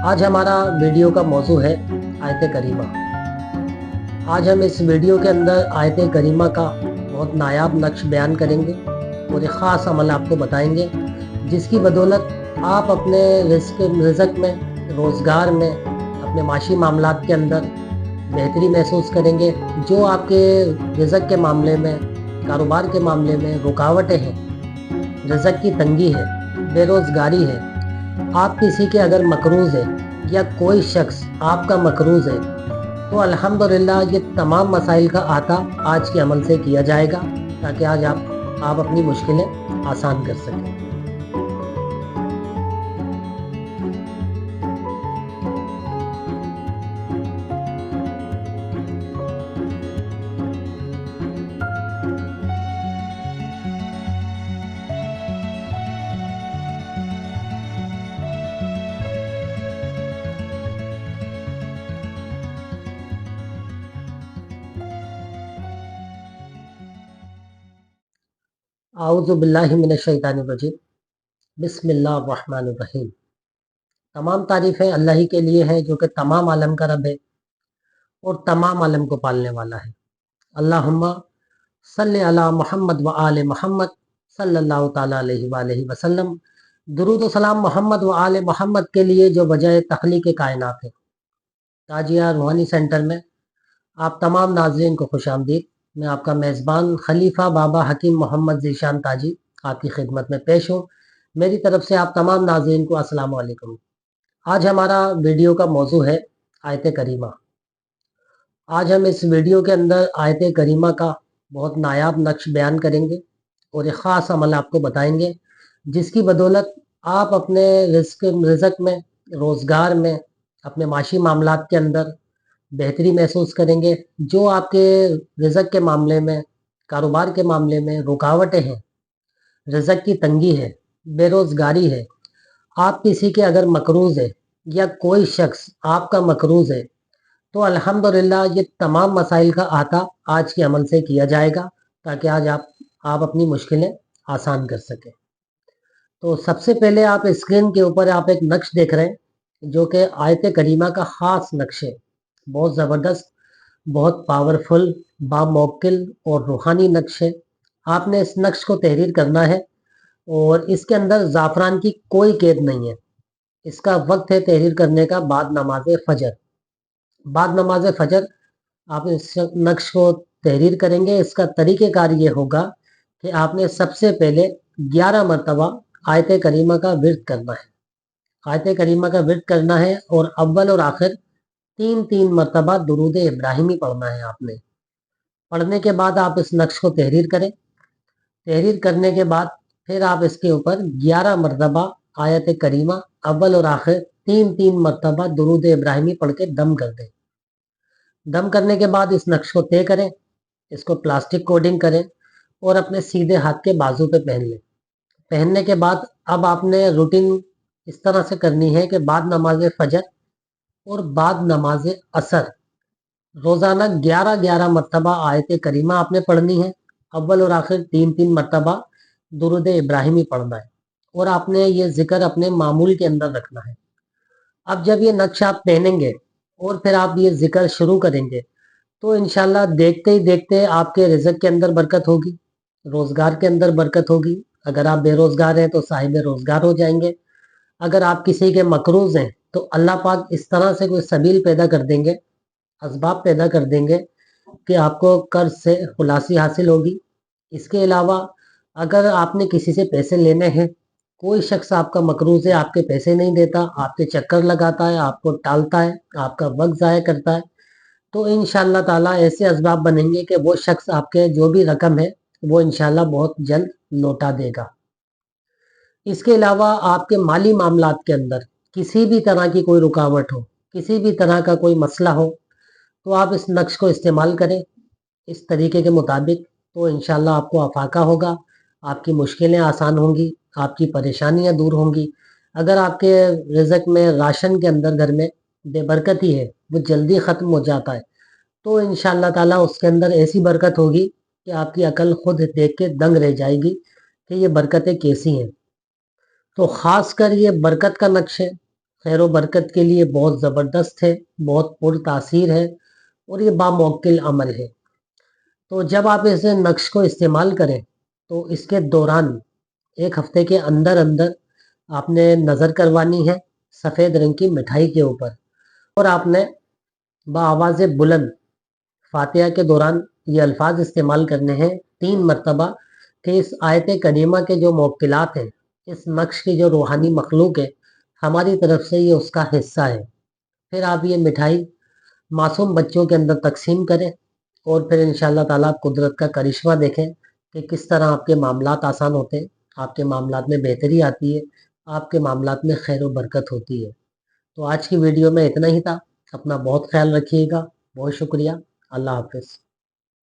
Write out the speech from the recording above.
आज हमारा वीडियो का मौजू है आयत करीमा। आज हम इस वीडियो के अंदर आयत करीमा का बहुत नायाब नक्श बयान करेंगे और एक ख़ास अमल आपको बताएंगे जिसकी बदौलत आप अपने रिज़्क़ में, रोज़गार में, अपने माशी मामलात के अंदर बेहतरी महसूस करेंगे। जो आपके रिज़्क़ के मामले में, कारोबार के मामले में रुकावटें हैं, रिज़्क़ की तंगी है, बेरोज़गारी है, आप किसी के अगर मकरूज़ है या कोई शख्स आपका मकरूज़ है तो अल्हम्दुलिल्लाह ये तमाम मसाइल का अहाता आज के अमल से किया जाएगा ताकि आज आप अपनी मुश्किलें आसान कर सकें। आऊज़ु बिल्लाहि मिनश शैतानिर रजीम। बिस्मिल्लाहिर रहमानिर रहीम। तमाम तारीफ़ें अल्लाह ही के लिए हैं जो कि तमाम आलम का रब है और तमाम आलम को पालने वाला है। अल्लाहुम्मा सल्ली अला मुहम्मद व आले मुहम्मद सल्लल्लाहु ताला अलैहि वसल्लम। दुरूद व सलाम मोहम्मद व आले मोहम्मद के लिए जो वजह तख्लीक़ कायनात है। ताजिया रूहानी सेंटर में आप तमाम नाज़रीन को खुशामदीद। मैं आपका मेज़बान खलीफा बाबा हकीम मोहम्मद ज़ीशान ताजी आपकी खिदमत में पेश हूँ। मेरी तरफ से आप तमाम नाज़रीन को अस्सलामु अलैकुम। आज हमारा वीडियो का मौजू है आयत करीमा। आज हम इस वीडियो के अंदर आयत करीमा का बहुत नायाब नक्श बयान करेंगे और एक ख़ास अमल आपको बताएंगे जिसकी बदौलत आप अपने रिज़्क़ में, रोज़गार में, अपने माशी मामलात के अंदर बेहतरी महसूस करेंगे। जो आपके रिज़्क़ के मामले में, कारोबार के मामले में रुकावटें हैं, रिज़्क़ की तंगी है, बेरोज़गारी है, आप किसी के अगर मकरूज़ है या कोई शख्स आपका मकरूज़ है तो अल्हम्दुलिल्लाह ये तमाम मसाइल का अहाता आज के अमल से किया जाएगा ताकि आज आप अपनी मुश्किलें आसान कर सकें। तो सबसे पहले आप स्क्रीन के ऊपर आप एक नक्श देख रहे हैं जो कि आयत करीमा का ख़ास नक्श है। बहुत ज़बरदस्त, बहुत पावरफुल, बामौक्किल और रूहानी नक्श है। आपने इस नक्श को तहरीर करना है और इसके अंदर ज़ाफ़रान की कोई कैद नहीं है। इसका वक्त है तहरीर करने का बाद नमाज फ़जर। बाद नमाज फ़जर आप इस नक्श को तहरीर करेंगे। इसका तरीक़ेकार ये होगा कि आपने सबसे पहले 11 मरतबा आयत करीमा का विर्द करना है। आयत करीमा का विर्द करना है और अव्वल और आखिर 3-3 मरतबा दुरूद इब्राहिमी पढ़ना है। आपने पढ़ने के बाद आप इस नक्श को तहरीर करें। तहरीर करने के बाद फिर आप इसके ऊपर 11 मरतबा आयत करीमा अव्वल और आखिर 3-3 मरतबा दुरूद इब्राहिमी पढ़ के दम कर दें। दम करने के बाद इस नक्श को तय करें, इसको प्लास्टिक कोडिंग करें और अपने सीधे हाथ के बाजू पे पहन लें। पहनने के बाद अब आपने रूटीन इस तरह से करनी है कि बाद नमाज फ़जर और बाद नमाज असर रोज़ाना 11-11 मरतबा आयत करीमा आपने पढ़नी है। अव्वल और आखिर 3-3 मरतबा दुरूद इब्राहिमी पढ़ना है और आपने ये ज़िक्र अपने मामूल के अंदर रखना है। अब जब ये नक्श आप पहनेंगे और फिर आप ये ज़िक्र शुरू करेंगे तो इंशाल्लाह देखते ही देखते आपके रिज़्क़ के अंदर बरकत होगी, रोज़गार के अंदर बरकत होगी। अगर आप बेरोज़गार हैं तो साहिब रोज़गार हो जाएंगे। अगर आप किसी के मकरूज़ हैं तो अल्लाह पाक इस तरह से कोई सबील पैदा कर देंगे, असबाब पैदा कर देंगे कि आपको कर्ज से खुलासी हासिल होगी। इसके अलावा अगर आपने किसी से पैसे लेने हैं, कोई शख्स आपका मकरूज़ है, आपके पैसे नहीं देता, आपके चक्कर लगाता है, आपको टालता है, आपका वक्त ज़ाया करता है, तो इंशाअल्लाह ताला ऐसे असबाब बनेंगे कि वो शख्स आपके जो भी रकम है वो इंशाअल्लाह बहुत जल्द लौटा देगा। इसके अलावा आपके माली मामलात के अंदर किसी भी तरह की कोई रुकावट हो, किसी भी तरह का कोई मसला हो तो आप इस नक्श को इस्तेमाल करें इस तरीके के मुताबिक, तो इंशाअल्लाह आपको अफाका होगा, आपकी मुश्किलें आसान होंगी, आपकी परेशानियां दूर होंगी। अगर आपके रिज़्क़ में, राशन के अंदर घर में बेबरकती है, वो जल्दी ख़त्म हो जाता है, तो इंशाअल्लाह ताला उसके अंदर ऐसी बरकत होगी कि आपकी अकल खुद देख के दंग रह जाएगी कि ये बरकतें कैसी हैं। तो ख़ास कर ये बरकत का नक्श है, खैर व बरकत के लिए बहुत ज़बरदस्त है, बहुत पुरतासीर है और ये बामुवक्किल अमल है। तो जब आप इस नक्श को इस्तेमाल करें तो इसके दौरान 1 हफ्ते के अंदर-अंदर आपने नज़र करवानी है सफ़ेद रंग की मिठाई के ऊपर और आपने बाआवाज़ बुलंद फातिहा के दौरान ये अल्फाज इस्तेमाल करने हैं 3 मरतबा कि इस आयत करीमा के जो मुवक्किलात हैं, इस नक्श की जो रूहानी मखलूक है, हमारी तरफ से ये उसका हिस्सा है। फिर आप ये मिठाई मासूम बच्चों के अंदर तक़सीम करें और फिर इंशाअल्लाह ताला आप कुदरत का करिश्मा देखें कि किस तरह आपके मामलात आसान होते हैं, आपके मामलात में बेहतरी आती है, आपके मामलात में खैर व बरकत होती है। तो आज की वीडियो में इतना ही था। अपना बहुत ख्याल रखिएगा। बहुत शुक्रिया। अल्लाह हाफ़िज़।